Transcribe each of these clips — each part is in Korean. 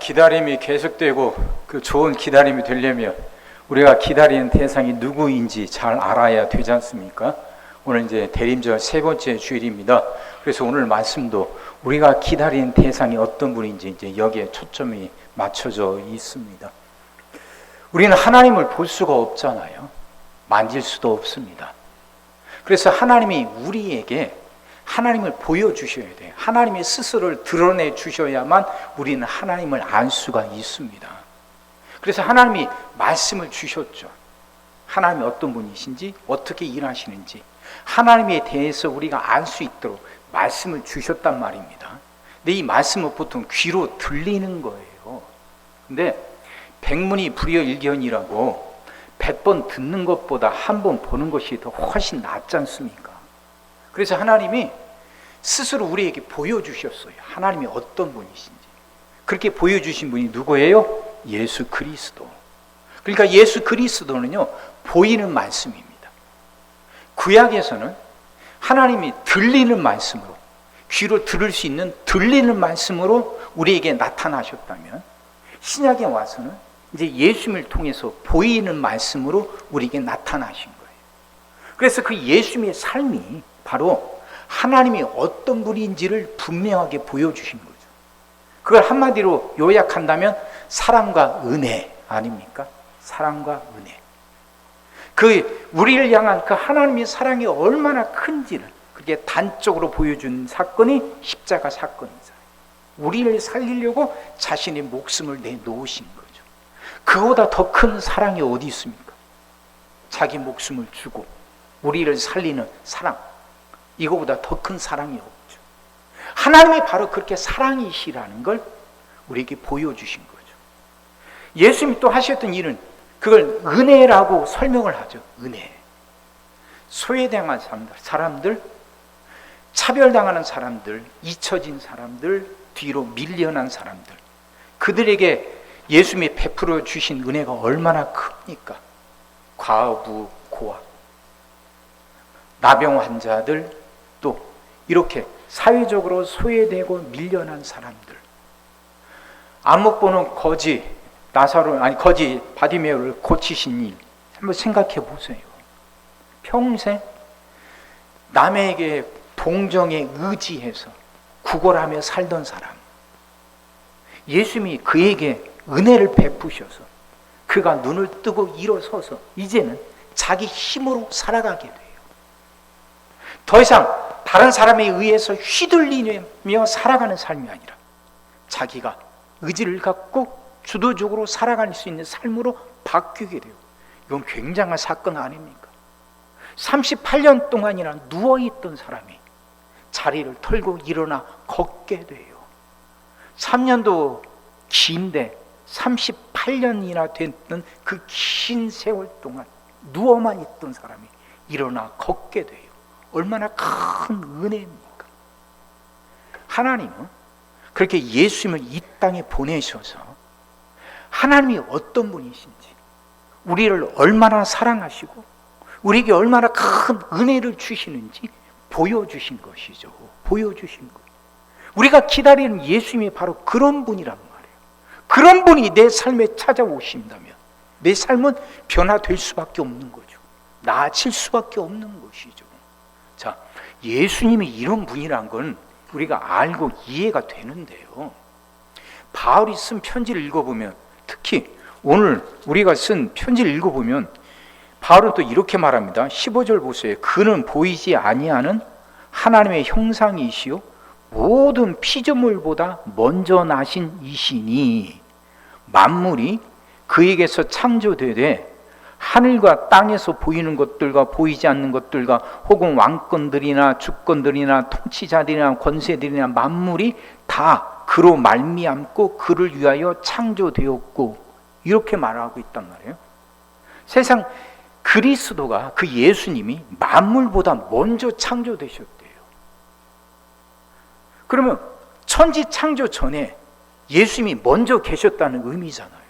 기다림이 계속되고 그 좋은 기다림이 되려면 우리가 기다리는 대상이 누구인지 잘 알아야 되지 않습니까? 오늘 이제 대림절 세 번째 주일입니다. 그래서 오늘 말씀도 우리가 기다리는 대상이 어떤 분인지 이제 여기에 초점이 맞춰져 있습니다. 우리는 하나님을 볼 수가 없잖아요. 만질 수도 없습니다. 그래서 하나님이 우리에게 하나님을 보여주셔야 돼요. 하나님의 스스로를 드러내 주셔야만 우리는 하나님을 알 수가 있습니다. 그래서 하나님이 말씀을 주셨죠. 하나님이 어떤 분이신지, 어떻게 일하시는지 하나님에 대해서 우리가 알 수 있도록 말씀을 주셨단 말입니다. 근데 이 말씀은 보통 귀로 들리는 거예요. 근데 백문이 불여일견이라고 100번 듣는 것보다 한 번 보는 것이 더 훨씬 낫지 않습니까? 그래서 하나님이 스스로 우리에게 보여주셨어요. 하나님이 어떤 분이신지. 그렇게 보여주신 분이 누구예요? 예수 그리스도. 그러니까 예수 그리스도는요, 보이는 말씀입니다. 구약에서는 하나님이 들리는 말씀으로, 귀로 들을 수 있는 들리는 말씀으로 우리에게 나타나셨다면, 신약에 와서는 이제 예수님을 통해서 보이는 말씀으로 우리에게 나타나신 거예요. 그래서 그 예수님의 삶이 바로 하나님이 어떤 분인지를 분명하게 보여주신 거죠. 그걸 한마디로 요약한다면 사랑과 은혜 아닙니까? 사랑과 은혜. 그 우리를 향한 그 하나님의 사랑이 얼마나 큰지를 그렇게 단적으로 보여준 사건이 십자가 사건이잖아요. 우리를 살리려고 자신의 목숨을 내놓으신 거죠. 그보다 더 큰 사랑이 어디 있습니까? 자기 목숨을 주고 우리를 살리는 사랑, 이거보다 더 큰 사랑이 없죠. 하나님이 바로 그렇게 사랑이시라는 걸 우리에게 보여주신 거죠. 예수님이 또 하셨던 일은 그걸 은혜라고 설명을 하죠. 은혜. 소외당한 사람들, 차별당하는 사람들, 잊혀진 사람들, 뒤로 밀려난 사람들, 그들에게 예수님이 베풀어 주신 은혜가 얼마나 큽니까? 과부, 고아, 나병 환자들, 또 이렇게 사회적으로 소외되고 밀려난 사람들, 안 못 보는 거지 바디메오를 고치신 일 한번 생각해 보세요. 평생 남에게 동정에 의지해서 구걸하며 살던 사람, 예수님이 그에게 은혜를 베푸셔서 그가 눈을 뜨고 일어서서 이제는 자기 힘으로 살아가게 돼요. 더 이상 다른 사람에 의해서 휘둘리며 살아가는 삶이 아니라 자기가 의지를 갖고 주도적으로 살아갈 수 있는 삶으로 바뀌게 돼요. 이건 굉장한 사건 아닙니까? 38년 동안이나 누워있던 사람이 자리를 털고 일어나 걷게 돼요. 3년도 긴데 38년이나 됐던 그 긴 세월 동안 누워만 있던 사람이 일어나 걷게 돼요. 얼마나 큰 은혜입니까? 하나님은 그렇게 예수님을 이 땅에 보내셔서 하나님이 어떤 분이신지, 우리를 얼마나 사랑하시고 우리에게 얼마나 큰 은혜를 주시는지 보여주신 것이죠. 보여주신 것. 우리가 기다리는 예수님이 바로 그런 분이란 말이에요. 그런 분이 내 삶에 찾아오신다면 내 삶은 변화될 수밖에 없는 거죠. 나아질 수밖에 없는 것이죠. 자, 예수님이 이런 분이란 건 우리가 알고 이해가 되는데요. 바울이 쓴 편지를 읽어보면, 특히 오늘 우리가 쓴 편지를 읽어보면 바울은 또 이렇게 말합니다. 15절 보세요. 그는 보이지 아니하는 하나님의 형상이시요 모든 피조물보다 먼저 나신 이시니 만물이 그에게서 창조되되 하늘과 땅에서 보이는 것들과 보이지 않는 것들과 혹은 왕권들이나 주권들이나 통치자들이나 권세들이나 만물이 다 그로 말미암고 그를 위하여 창조되었고, 이렇게 말하고 있단 말이에요. 세상 그리스도가, 그 예수님이 만물보다 먼저 창조되셨대요. 그러면 천지 창조 전에 예수님이 먼저 계셨다는 의미잖아요.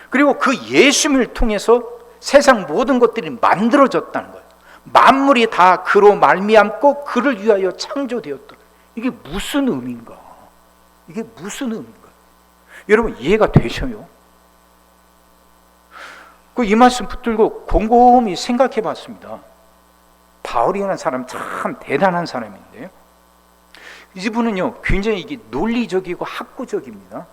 그리고 그 예수님을 통해서 세상 모든 것들이 만들어졌다는 거예요. 만물이 다 그로 말미암고 그를 위하여 창조되었다. 이게 무슨 의미인가? 이게 무슨 의미인가? 여러분 이해가 되셔요? 이 말씀 붙들고 곰곰이 생각해 봤습니다. 바울이라는 사람 참 대단한 사람인데요, 이분은요 굉장히 이게 논리적이고 학구적입니다.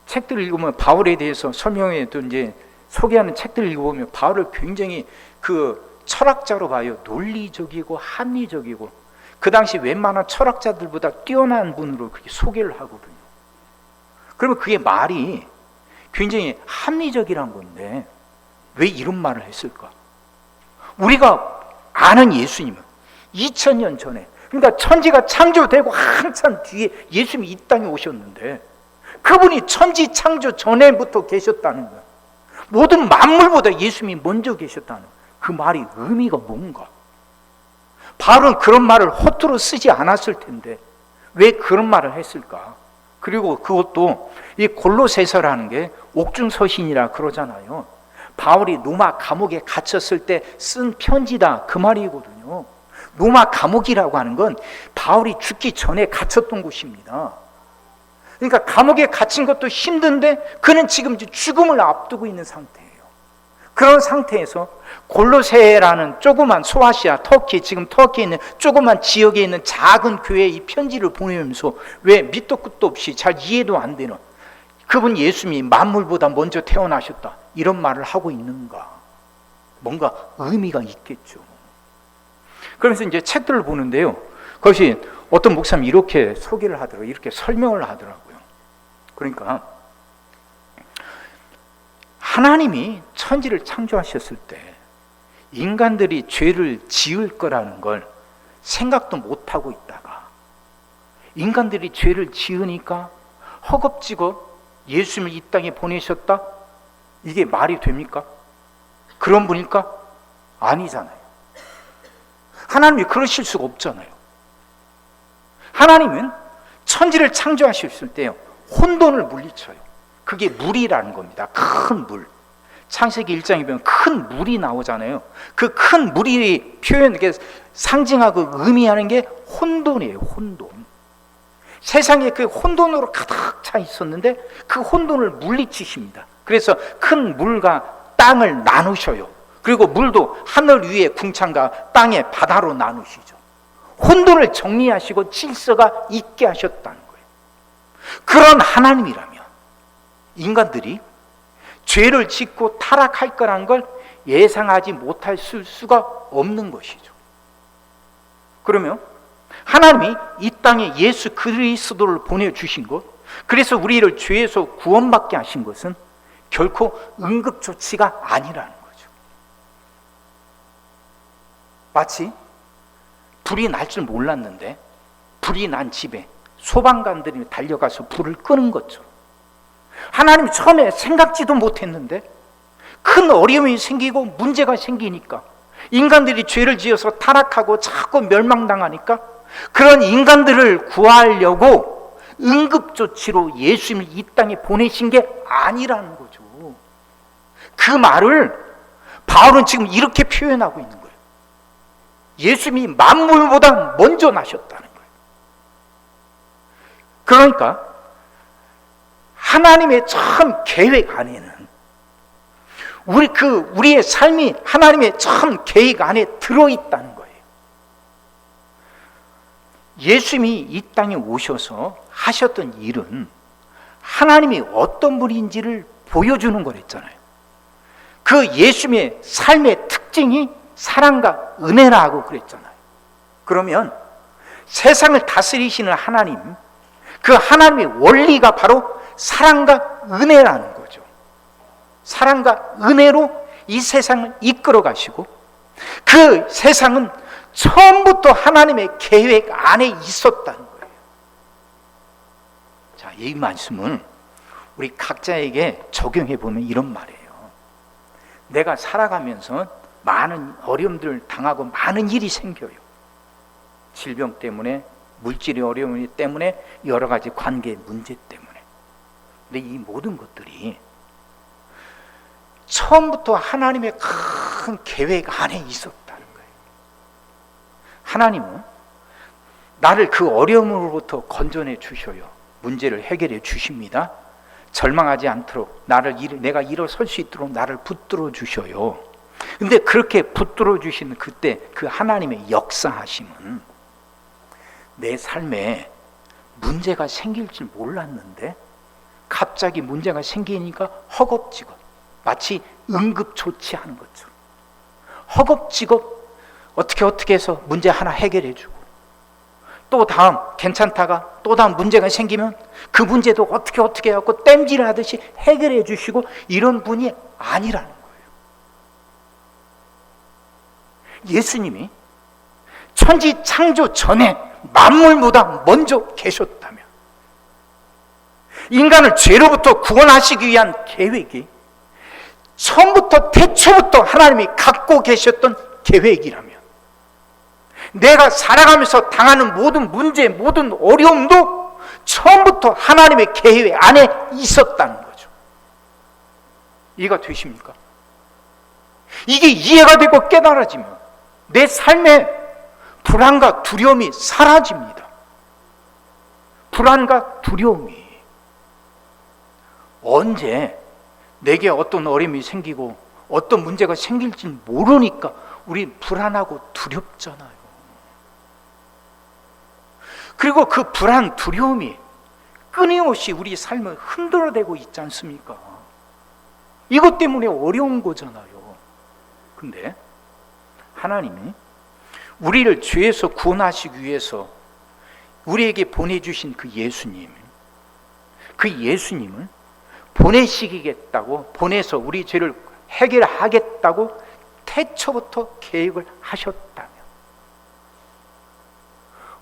책들을 읽으면 바울에 대해서 설명해 또 이제 소개하는 책들을 읽어보면 바울을 굉장히 그 철학자로 봐요. 논리적이고 합리적이고 그 당시 웬만한 철학자들보다 뛰어난 분으로 그렇게 소개를 하거든요. 그러면 그게 말이 굉장히 합리적이란 건데 왜 이런 말을 했을까? 우리가 아는 예수님은 2000년 전에, 그러니까 천지가 창조되고 한참 뒤에 예수님이 이 땅에 오셨는데 그분이 천지 창조 전에부터 계셨다는 거야. 모든 만물보다 예수님이 먼저 계셨다는 거야. 그 말이 의미가 뭔가? 바울은 그런 말을 허투루 쓰지 않았을 텐데 왜 그런 말을 했을까? 그리고 그것도 이 골로새서라는 게 옥중서신이라 그러잖아요. 바울이 로마 감옥에 갇혔을 때 쓴 편지다 그 말이거든요. 로마 감옥이라고 하는 건 바울이 죽기 전에 갇혔던 곳입니다. 그러니까 감옥에 갇힌 것도 힘든데 그는 지금 죽음을 앞두고 있는 상태예요. 그런 상태에서 골로새라는 조그만 소아시아, 터키, 지금 터키에 있는 조그만 지역에 있는 작은 교회에 이 편지를 보내면서 왜 밑도 끝도 없이 잘 이해도 안 되는 그분 예수님이 만물보다 먼저 태어나셨다 이런 말을 하고 있는가? 뭔가 의미가 있겠죠. 그러면서 이제 책들을 보는데요, 그것이 어떤 목사님이 이렇게 소개를 하더라고요. 이렇게 설명을 하더라고요. 그러니까 하나님이 천지를 창조하셨을 때 인간들이 죄를 지을 거라는 걸 생각도 못하고 있다가 인간들이 죄를 지으니까 허겁지겁 예수님을 이 땅에 보내셨다? 이게 말이 됩니까? 그런 분일까? 아니잖아요. 하나님이 그러실 수가 없잖아요. 하나님은 천지를 창조하셨을 때요 혼돈을 물리쳐요. 그게 물이라는 겁니다. 큰 물. 창세기 1장에 보면 큰 물이 나오잖아요. 그 큰 물이 상징하고 의미하는 게 혼돈이에요. 혼돈. 세상에 그 혼돈으로 가득 차 있었는데 그 혼돈을 물리치십니다. 그래서 큰 물과 땅을 나누셔요. 그리고 물도 하늘 위에 궁창과 땅의 바다로 나누시죠. 혼돈을 정리하시고 질서가 있게 하셨다는 거예요. 그런 하나님이라면 인간들이 죄를 짓고 타락할 거라는 걸 예상하지 못할 수가 없는 것이죠. 그러면 하나님이 이 땅에 예수 그리스도를 보내주신 것, 그래서 우리를 죄에서 구원받게 하신 것은 결코 응급조치가 아니라는 거죠. 마치 불이 날 줄 몰랐는데 불이 난 집에 소방관들이 달려가서 불을 끄는 것처럼 하나님이 처음에 생각지도 못했는데 큰 어려움이 생기고 문제가 생기니까 인간들이 죄를 지어서 타락하고 자꾸 멸망당하니까 그런 인간들을 구하려고 응급조치로 예수님을 이 땅에 보내신 게 아니라는 거죠. 그 말을 바울은 지금 이렇게 표현하고 있는 거예요. 예수님이 만물보다 먼저 나셨다는 거예요. 그러니까 하나님의 참 계획 안에는 우리의 삶이 하나님의 참 계획 안에 들어있다는 거예요. 예수님이 이 땅에 오셔서 하셨던 일은 하나님이 어떤 분인지를 보여주는 거랬잖아요. 그 예수님의 삶의 특징이 사랑과 은혜라고 그랬잖아요. 그러면 세상을 다스리시는 하나님, 그 하나님의 원리가 바로 사랑과 은혜라는 거죠. 사랑과 은혜로 이 세상을 이끌어 가시고 그 세상은 처음부터 하나님의 계획 안에 있었다는 거예요. 자, 이 말씀은 우리 각자에게 적용해 보면 이런 말이에요. 내가 살아가면서 많은 어려움들을 당하고 많은 일이 생겨요. 질병 때문에, 물질의 어려움 때문에, 여러 가지 관계 문제 때문에. 근데 이 모든 것들이 처음부터 하나님의 큰 계획 안에 있었다는 거예요. 하나님은 나를 그 어려움으로부터 건져내 주셔요. 문제를 해결해 주십니다. 절망하지 않도록 내가 일어설 수 있도록 나를 붙들어 주셔요. 근데 그렇게 붙들어 주시는 그때 그 하나님의 역사하심은 내 삶에 문제가 생길 줄 몰랐는데 갑자기 문제가 생기니까 허겁지겁, 마치 응급조치하는 것처럼 허겁지겁 어떻게 해서 문제 하나 해결해 주고, 또 다음 괜찮다가 또 다음 문제가 생기면 그 문제도 어떻게 해갖고 땜질하듯이 해결해 주시고, 이런 분이 아니라는 거예요. 예수님이 천지 창조 전에 만물보다 먼저 계셨다면, 인간을 죄로부터 구원하시기 위한 계획이 처음부터 태초부터 하나님이 갖고 계셨던 계획이라면, 내가 살아가면서 당하는 모든 문제, 모든 어려움도 처음부터 하나님의 계획 안에 있었다는 거죠. 이해가 되십니까? 이게 이해가 되고 깨달아지면 내 삶에 불안과 두려움이 사라집니다. 불안과 두려움이. 언제 내게 어떤 어려움이 생기고 어떤 문제가 생길지 모르니까 우리 불안하고 두렵잖아요. 그리고 그 불안, 두려움이 끊임없이 우리 삶을 흔들어대고 있지 않습니까? 이것 때문에 어려운 거잖아요. 근데 하나님이 우리를 죄에서 구원하시기 위해서 우리에게 보내주신 그 예수님을 보내시겠다고, 보내서 우리 죄를 해결하겠다고 태초부터 계획을 하셨다면,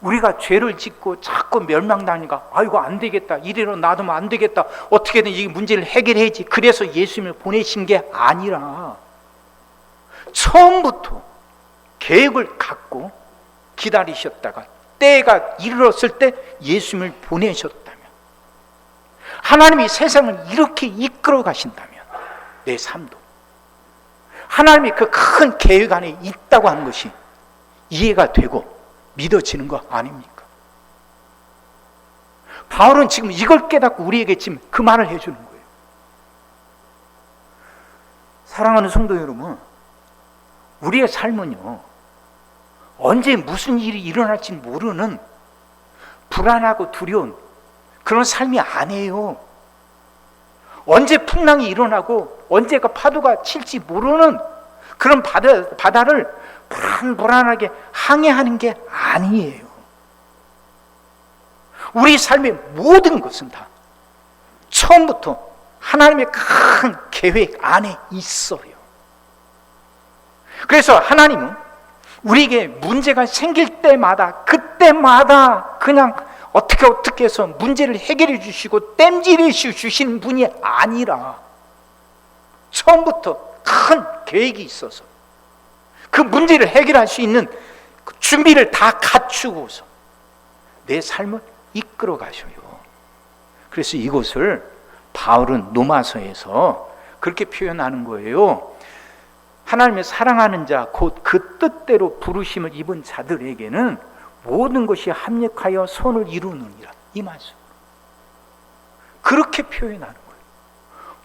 우리가 죄를 짓고 자꾸 멸망당하니까 아이고 안 되겠다, 이대로 놔두면 안 되겠다, 어떻게든 이 문제를 해결해야지, 그래서 예수님을 보내신 게 아니라 처음부터 계획을 갖고 기다리셨다가 때가 이르렀을 때 예수님을 보내셨다면, 하나님이 세상을 이렇게 이끌어 가신다면 내 삶도 하나님이 그 큰 계획 안에 있다고 하는 것이 이해가 되고 믿어지는 거 아닙니까? 바울은 지금 이걸 깨닫고 우리에게 지금 그 말을 해주는 거예요. 사랑하는 성도 여러분, 우리의 삶은요, 언제 무슨 일이 일어날지 모르는 불안하고 두려운 그런 삶이 아니에요. 언제 풍랑이 일어나고 언제가 파도가 칠지 모르는 그런 바다를 불안하게 항해하는 게 아니에요. 우리 삶의 모든 것은 다 처음부터 하나님의 큰 계획 안에 있어요. 그래서 하나님은 우리에게 문제가 생길 때마다 그때마다 그냥 어떻게 해서 문제를 해결해 주시고 땜질해 주시는 분이 아니라 처음부터 큰 계획이 있어서 그 문제를 해결할 수 있는 준비를 다 갖추고서 내 삶을 이끌어 가셔요. 그래서 이것을 바울은 로마서에서 그렇게 표현하는 거예요. 하나님의 사랑하는 자, 곧 그 뜻대로 부르심을 입은 자들에게는 모든 것이 합력하여 선을 이루느니라. 이 말씀. 그렇게 표현하는 거예요.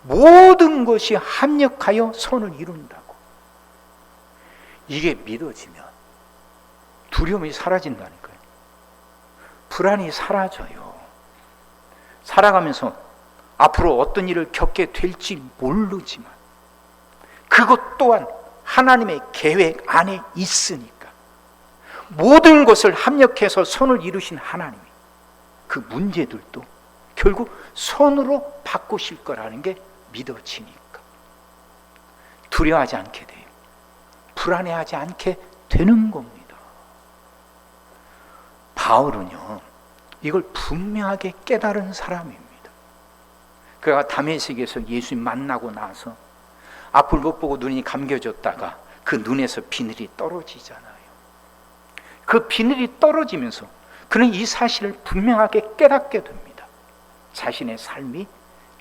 모든 것이 합력하여 선을 이룬다고. 이게 믿어지면 두려움이 사라진다니까요. 불안이 사라져요. 살아가면서 앞으로 어떤 일을 겪게 될지 모르지만 그것 또한 하나님의 계획 안에 있으니까 모든 것을 합력해서 선을 이루신 하나님이 그 문제들도 결국 선으로 바꾸실 거라는 게 믿어지니까 두려워하지 않게 돼요. 불안해하지 않게 되는 겁니다. 바울은요, 이걸 분명하게 깨달은 사람입니다. 그가 다메섹에서 예수님 만나고 나서 앞을 못 보고 눈이 감겨졌다가 그 눈에서 비늘이 떨어지잖아요. 그 비늘이 떨어지면서 그는 이 사실을 분명하게 깨닫게 됩니다. 자신의 삶이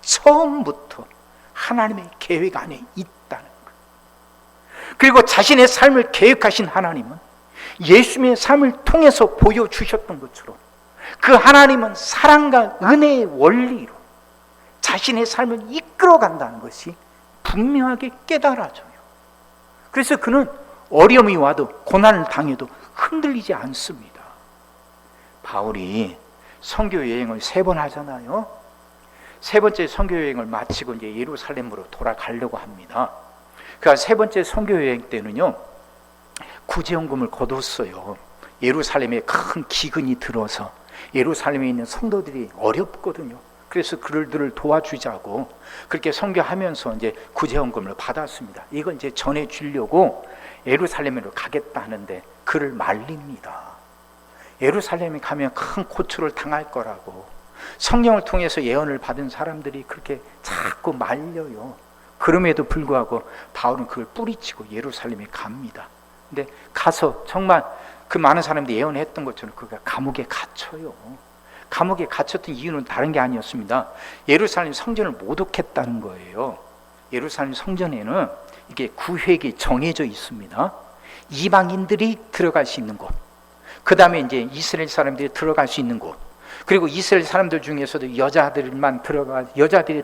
처음부터 하나님의 계획 안에 있다는 것. 그리고 자신의 삶을 계획하신 하나님은 예수님의 삶을 통해서 보여주셨던 것처럼 그 하나님은 사랑과 은혜의 원리로 자신의 삶을 이끌어간다는 것이 분명하게 깨달아져요. 그래서 그는 어려움이 와도 고난을 당해도 흔들리지 않습니다. 바울이 선교 여행을 3번 하잖아요. 3번째 선교 여행을 마치고 이제 예루살렘으로 돌아가려고 합니다. 그러니까 3번째 선교 여행 때는요, 구제연금을 거뒀어요. 예루살렘에 큰 기근이 들어서 예루살렘에 있는 성도들이 어렵거든요. 그래서 그들을 도와주자고 그렇게 선교하면서 이제 구제연금을 받았습니다. 이걸 이제 전해주려고 예루살렘으로 가겠다 하는데 그를 말립니다. 예루살렘에 가면 큰 고초를 당할 거라고 성령을 통해서 예언을 받은 사람들이 그렇게 자꾸 말려요. 그럼에도 불구하고 바울은 그걸 뿌리치고 예루살렘에 갑니다. 근데 가서 정말 그 많은 사람들이 예언했던 것처럼 그가 감옥에 갇혀요. 감옥에 갇혔던 이유는 다른 게 아니었습니다. 예루살렘 성전을 모독했다는 거예요. 예루살렘 성전에는 이게 구획이 정해져 있습니다. 이방인들이 들어갈 수 있는 곳, 그 다음에 이제 이스라엘 사람들이 들어갈 수 있는 곳, 그리고 이스라엘 사람들 중에서도 여자들이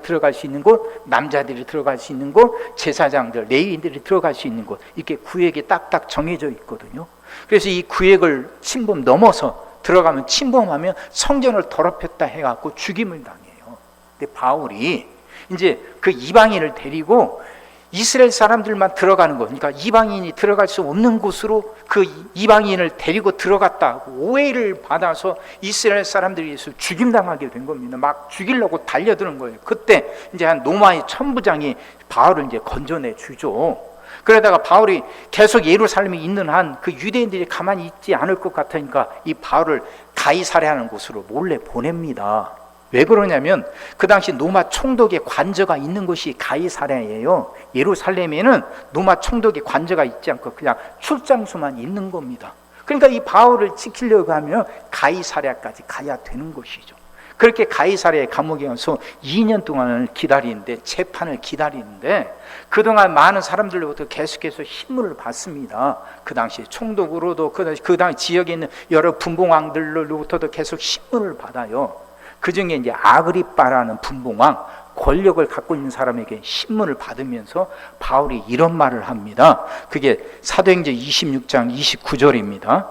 들어갈 수 있는 곳, 남자들이 들어갈 수 있는 곳, 제사장들, 레위인들이 들어갈 수 있는 곳, 이렇게 구획이 딱딱 정해져 있거든요. 그래서 이 구획을 넘어서 들어가면, 침범하면 성전을 더럽혔다 해갖고 죽임을 당해요. 근데 바울이 이제 그 이방인을 데리고 이스라엘 사람들만 들어가는 거, 그러니까 이방인이 들어갈 수 없는 곳으로 그 이방인을 데리고 들어갔다 오해를 받아서 이스라엘 사람들이 죽임당하게 된 겁니다. 막 죽이려고 달려드는 거예요. 그때 이제 한 로마의 천부장이 바울을 이제 건져내 주죠. 그러다가 바울이 계속 예루살렘에 있는 한 그 유대인들이 가만히 있지 않을 것 같으니까 이 바울을 가이사랴하는 곳으로 몰래 보냅니다. 왜 그러냐면 그 당시 로마 총독의 관저가 있는 곳이 가이사랴예요. 예루살렘에는 로마 총독의 관저가 있지 않고 그냥 출장소만 있는 겁니다. 그러니까 이 바울을 지키려고 하면 가이사랴까지 가야 되는 것이죠. 그렇게 가이사랴의 감옥에 가서 2년 동안을 기다리는데, 재판을 기다리는데 그동안 많은 사람들로부터 계속해서 신문을 받습니다. 그 당시 총독으로도 그 당시 지역에 있는 여러 분봉왕들로부터도 계속 신문을 받아요. 그 중에 이제 아그리빠라는 분봉왕, 권력을 갖고 있는 사람에게 신문을 받으면서 바울이 이런 말을 합니다. 그게 사도행전 26장 29절입니다.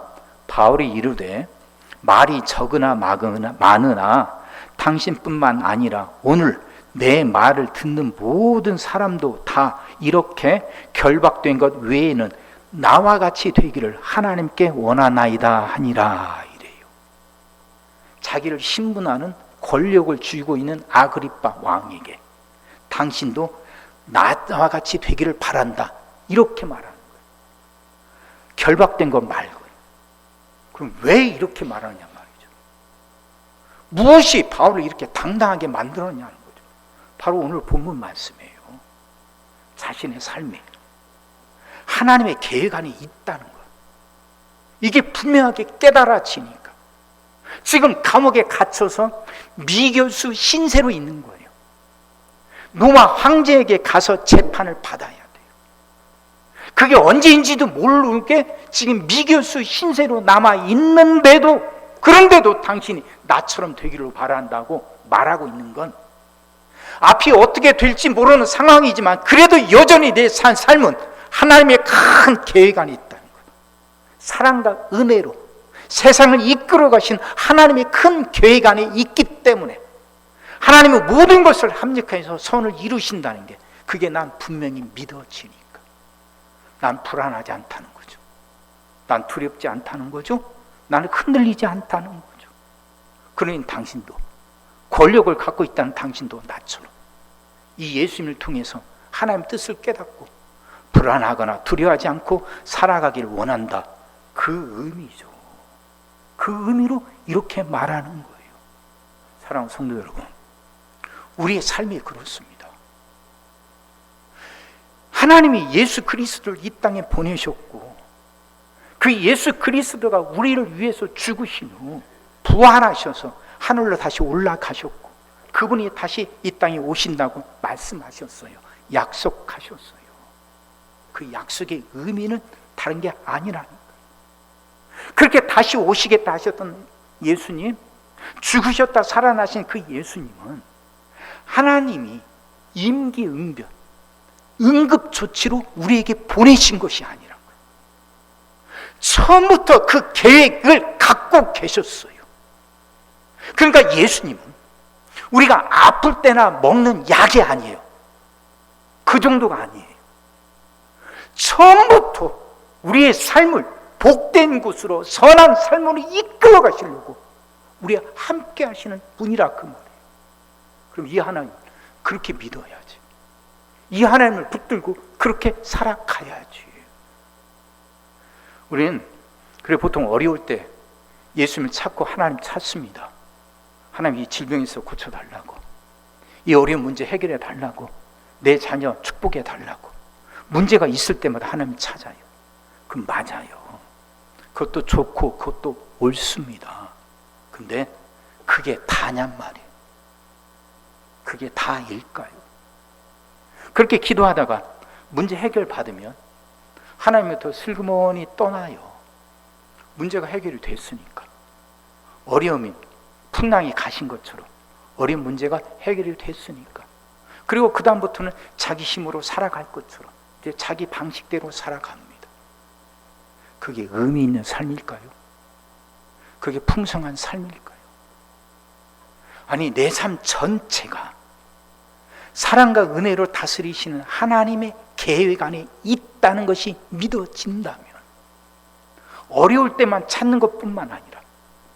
바울이 이르되 말이 적으나 많으나 당신뿐만 아니라 오늘 내 말을 듣는 모든 사람도 다 이렇게 결박된 것 외에는 나와 같이 되기를 하나님께 원하나이다 하니라 이래요. 자기를 신분하는 권력을 쥐고 있는 아그리빠 왕에게 당신도 나와 같이 되기를 바란다 이렇게 말하는 거예요. 결박된 것 말고요. 그럼 왜 이렇게 말하냐 말이죠. 무엇이 바울을 이렇게 당당하게 만들었냐는 거죠. 바로 오늘 본문 말씀이에요. 자신의 삶에 하나님의 계획 안에 있다는 것, 이게 분명하게 깨달아지니까 지금 감옥에 갇혀서 미교수 신세로 있는 거예요. 로마 황제에게 가서 재판을 받아야 돼요. 그게 언제인지도 모르게 지금 미교수 신세로 남아 있는데도, 그런데도 당신이 나처럼 되기를 바란다고 말하고 있는 건 앞이 어떻게 될지 모르는 상황이지만 그래도 여전히 내 삶은 하나님의 큰 계획 안에 있다는 거예요. 사랑과 은혜로 세상을 이끌어 가신 하나님의 큰 계획 안에 있기 때문에 하나님은 모든 것을 합력해서 선을 이루신다는 게, 그게 난 분명히 믿어지니까 난 불안하지 않다는 거죠. 난 두렵지 않다는 거죠. 나는 흔들리지 않다는 거죠. 그러니 당신도, 권력을 갖고 있다는 당신도 나처럼 이 예수님을 통해서 하나님의 뜻을 깨닫고 불안하거나 두려워하지 않고 살아가기를 원한다, 그 의미죠. 그 의미로 이렇게 말하는 거예요. 사랑하는 성도 여러분, 우리의 삶이 그렇습니다. 하나님이 예수 그리스도를 이 땅에 보내셨고 그 예수 그리스도가 우리를 위해서 죽으신 후 부활하셔서 하늘로 다시 올라가셨고 그분이 다시 이 땅에 오신다고 말씀하셨어요. 약속하셨어요. 그 약속의 의미는 다른 게 아니라는 거예요. 그렇게 다시 오시겠다 하셨던 예수님, 죽으셨다 살아나신 그 예수님은 하나님이 임기응변, 응급조치로 우리에게 보내신 것이 아니란 거예요. 처음부터 그 계획을 갖고 계셨어요. 그러니까 예수님은 우리가 아플 때나 먹는 약이 아니에요. 그 정도가 아니에요. 처음부터 우리의 삶을 복된 곳으로, 선한 삶으로 이끌어 가시려고 우리와 함께 하시는 분이라 그 말이에요. 그럼 이 하나님 그렇게 믿어야지. 이 하나님을 붙들고 그렇게 살아가야지. 우리는 그래 보통 어려울 때 예수님을 찾고 하나님 찾습니다. 하나님 이 질병에서 고쳐달라고, 이 어려운 문제 해결해 달라고, 내 자녀 축복해 달라고. 문제가 있을 때마다 하나님 찾아요. 그럼 맞아요. 그것도 좋고 그것도 옳습니다. 근데 그게 다냔 말이에요. 그게 다일까요? 그렇게 기도하다가 문제 해결 받으면 하나님부터 슬그머니 떠나요. 문제가 해결이 됐으니까. 어려움이 풍랑이 가신 것처럼 어려운 문제가 해결이 됐으니까. 그리고 그 다음부터는 자기 힘으로 살아갈 것처럼 이제 자기 방식대로 살아갑니다. 그게 의미 있는 삶일까요? 그게 풍성한 삶일까요? 아니, 내 삶 전체가 사랑과 은혜로 다스리시는 하나님의 계획 안에 있다는 것이 믿어진다면, 어려울 때만 찾는 것뿐만 아니라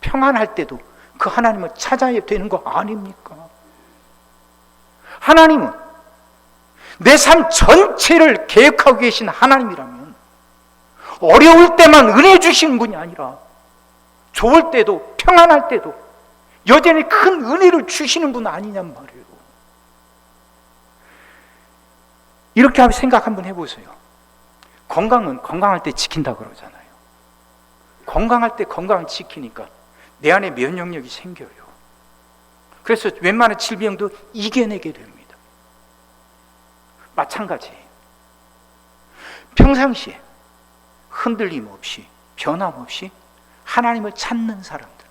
평안할 때도 그 하나님을 찾아야 되는 거 아닙니까? 하나님은 내 삶 전체를 계획하고 계신 하나님이라면 어려울 때만 은혜 주시는 분이 아니라 좋을 때도 평안할 때도 여전히 큰 은혜를 주시는 분 아니냔 말이에요. 이렇게 생각 한번 해보세요. 건강은 건강할 때 지킨다 그러잖아요. 건강할 때 건강 지키니까 내 안에 면역력이 생겨요. 그래서 웬만한 질병도 이겨내게 됩니다. 마찬가지예요. 평상시에 흔들림 없이, 변함없이 하나님을 찾는 사람들,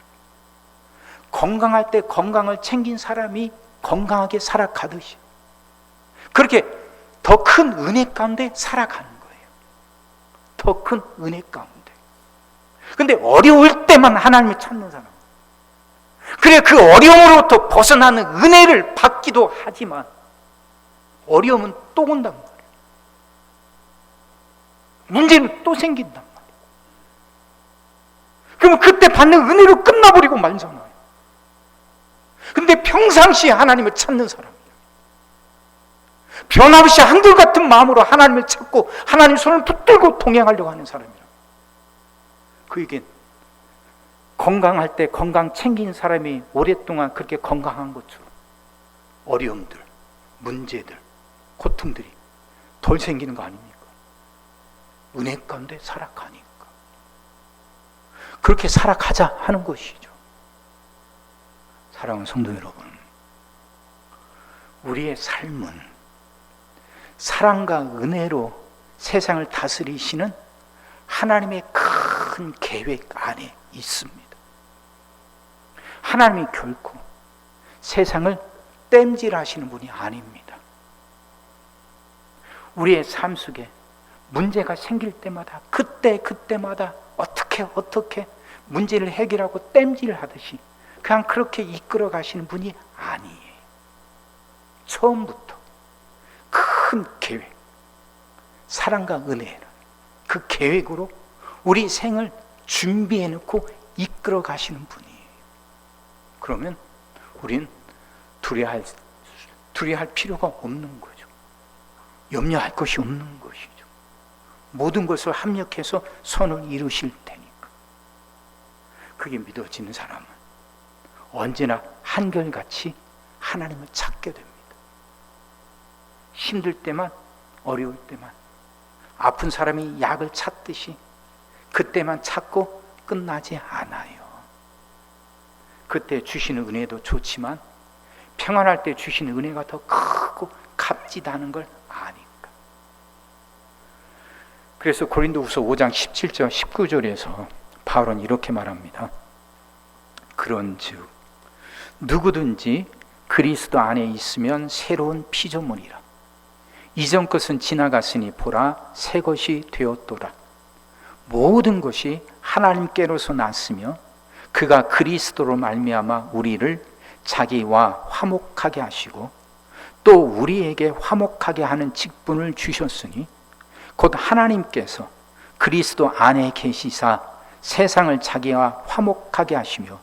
건강할 때 건강을 챙긴 사람이 건강하게 살아가듯이 그렇게 더 큰 은혜 가운데 살아가는 거예요. 더 큰 은혜 가운데. 근데 어려울 때만 하나님을 찾는 사람, 그래 그 어려움으로부터 벗어나는 은혜를 받기도 하지만 어려움은 또 온단 말이에요. 문제는 또 생긴단 말이에요. 그러면 그때 받는 은혜로 끝나버리고 말잖아요. 근데 평상시에 하나님을 찾는 사람이에요. 변함없이 한결같은 마음으로 하나님을 찾고 하나님 손을 붙들고 동행하려고 하는 사람이라. 그에겐 건강할 때 건강 챙긴 사람이 오랫동안 그렇게 건강한 것처럼 어려움들, 문제들, 고통들이 덜 생기는 거 아닙니까? 은혜 가운데 살아가니까. 그렇게 살아가자 하는 것이죠. 사랑하는 성도 여러분, 우리의 삶은 사랑과 은혜로 세상을 다스리시는 하나님의 큰 계획 안에 있습니다. 하나님이 결코 세상을 땜질하시는 분이 아닙니다. 우리의 삶 속에 문제가 생길 때마다 그때마다 어떻게 문제를 해결하고 땜질하듯이 그냥 그렇게 이끌어 가시는 분이 아니에요. 처음부터 큰 계획, 사랑과 은혜는 그 계획으로 우리 생을 준비해 놓고 이끌어 가시는 분이에요. 그러면 우리는 두려워할 필요가 없는 거죠. 염려할 것이 없는 것이죠. 모든 것을 합력해서 선을 이루실 테니까. 그게 믿어지는 사람은 언제나 한결같이 하나님을 찾게 됩니다. 힘들 때만, 어려울 때만, 아픈 사람이 약을 찾듯이 그때만 찾고 끝나지 않아요. 그때 주시는 은혜도 좋지만 평안할 때 주시는 은혜가 더 크고 값지다는 걸 아니까. 그래서 고린도후서 5장 17절 19절에서 바울은 이렇게 말합니다. 그런즉 누구든지 그리스도 안에 있으면 새로운 피조물이라. 이전 것은 지나갔으니 보라 새 것이 되었도다. 모든 것이 하나님께로서 났으며 그가 그리스도로 말미암아 우리를 자기와 화목하게 하시고 또 우리에게 화목하게 하는 직분을 주셨으니 곧 하나님께서 그리스도 안에 계시사 세상을 자기와 화목하게 하시며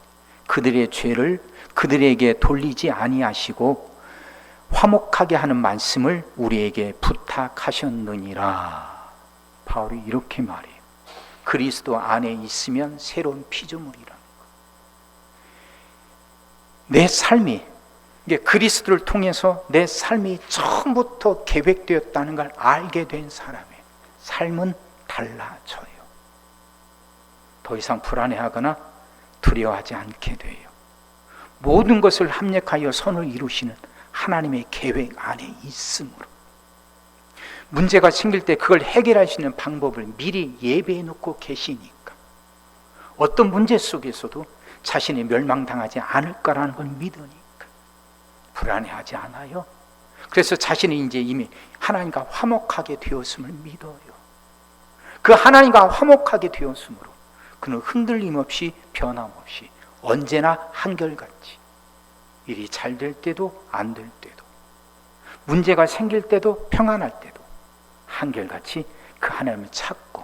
그들의 죄를 그들에게 돌리지 아니하시고 화목하게 하는 말씀을 우리에게 부탁하셨느니라. 바울이 이렇게 말해요. 그리스도 안에 있으면 새로운 피조물이라는 것. 내 삶이, 이게 그리스도를 통해서 내 삶이 처음부터 계획되었다는 걸 알게 된 사람의 삶은 달라져요. 더 이상 불안해하거나 두려워하지 않게 돼요. 모든 것을 합력하여 선을 이루시는 하나님의 계획 안에 있으므로 문제가 생길 때 그걸 해결하시는 방법을 미리 예배해 놓고 계시니까 어떤 문제 속에서도 자신이 멸망당하지 않을 거라는 걸 믿으니까 불안해하지 않아요. 그래서 자신이 이제 이미 하나님과 화목하게 되었음을 믿어요. 그 하나님과 화목하게 되었으므로 그는 흔들림 없이 변함없이 언제나 한결같이 일이 잘 될 때도 안 될 때도 문제가 생길 때도 평안할 때도 한결같이 그 하나님을 찾고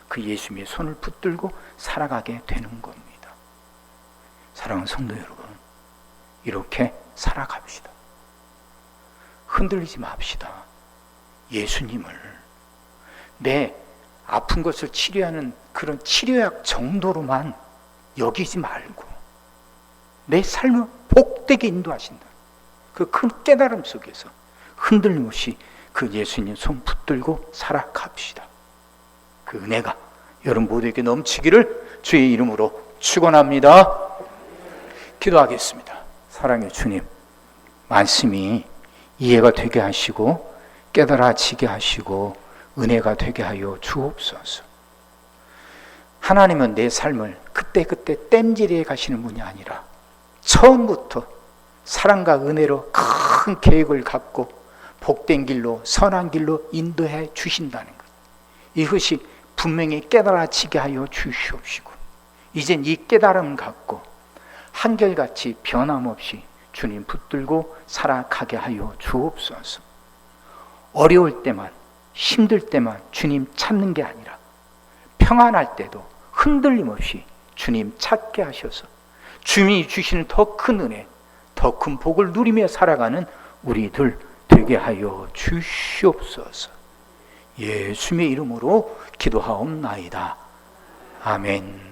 그 예수님의 손을 붙들고 살아가게 되는 겁니다. 사랑하는 성도 여러분, 이렇게 살아갑시다. 흔들리지 맙시다. 예수님을 내 아픈 것을 치료하는 그런 치료약 정도로만 여기지 말고 내 삶을 복되게 인도하신다. 그 큰 깨달음 속에서 흔들림 없이 그 예수님 손 붙들고 살아갑시다. 그 은혜가 여러분 모두에게 넘치기를 주의 이름으로 축원합니다. 기도하겠습니다. 사랑의 주님, 말씀이 이해가 되게 하시고 깨달아지게 하시고 은혜가 되게 하여 주옵소서. 하나님은 내 삶을 그때그때 땜질해 가시는 분이 아니라 처음부터 사랑과 은혜로 큰 계획을 갖고 복된 길로 선한 길로 인도해 주신다는 것, 이것이 분명히 깨달아지게 하여 주시옵시고 이젠 이 깨달음 갖고 한결같이 변함없이 주님 붙들고 살아가게 하여 주옵소서. 어려울 때만 힘들 때만 주님 찾는 게 아니라 평안할 때도 흔들림 없이 주님 찾게 하셔서 주님이 주시는 더 큰 은혜, 더 큰 복을 누리며 살아가는 우리들 되게 하여 주시옵소서. 예수님의 이름으로 기도하옵나이다. 아멘.